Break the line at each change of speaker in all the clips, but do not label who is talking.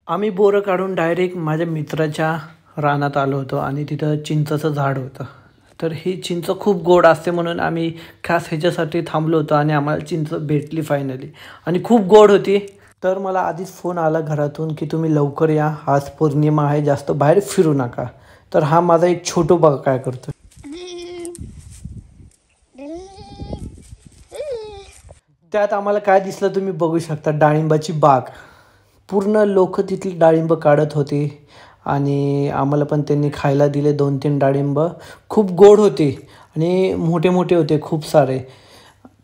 आम्ही बोरं काढून डायरेक्ट माझ्या मित्राच्या रानात आलो होतो आणि तिथं चिंचचं झाड होतं. तर ही चिंच खूप गोड असते म्हणून आम्ही खास ह्याच्यासाठी थांबलो होतो आणि आम्हाला चिंच भेटली फायनली आणि खूप गोड होती. तर मला आधीच फोन आला घरातून की तुम्ही लवकर या, आज पौर्णिमा आहे, जास्त बाहेर फिरू नका. तर हा माझा एक छोटू बघा काय करतो. त्यात आम्हाला काय दिसलं तुम्ही बघू शकता, डाळिंबाची बाग. पूर्ण लोक तिथली डाळिंब काढत होते आणि आम्हाला पण त्यांनी खायला दिले 2-3 डाळिंब. खूप गोड होते आणि मोठे मोठे होते खूप सारे.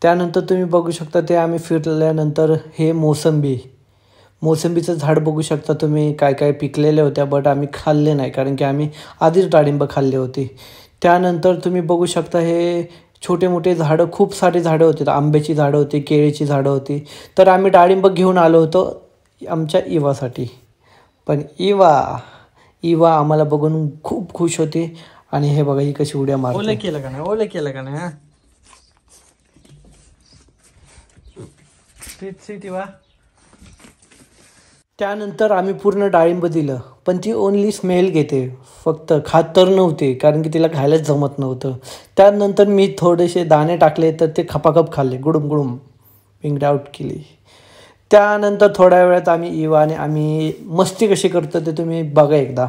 त्यानंतर तुम्ही बघू शकता ते आम्ही फिरल्यानंतर हे मोसंबीचं झाड बघू शकता तुम्ही, काय काय पिकलेले होत्या बट आम्ही खाल्ले नाही कारण की आम्ही आधीच डाळिंब खाल्ले होते. त्यानंतर तुम्ही बघू शकता हे छोटे मोठे झाडं, खूप सारे झाडं होते. आंब्याची झाडं होती, केळीची झाडं होती. तर आम्ही डाळिंब घेऊन आलो होतो आमच्या इवासाठी. पण इवा आम्हाला बघून खूप खुश होती आणि हे बघा ही कशी उड्या मारते. ओले केलं का नाही, ओले केलं का नाही. हा इवा. त्यानंतर आम्ही पूर्ण डाळिंब दिलं पण ती ओनली स्मेल घेते, फक्त खात तर नव्हते कारण की तिला खायलाच जमत नव्हतं. त्यानंतर मी थोडेसे दाणे टाकले तर ते खपाखप खाल्ले, गुडुम गुडुम पिंगड आउट केली. त्यानंतर थोड्या वेळात आम्ही आम्ही मस्ती कशी करतो ते तुम्ही बघा एकदा.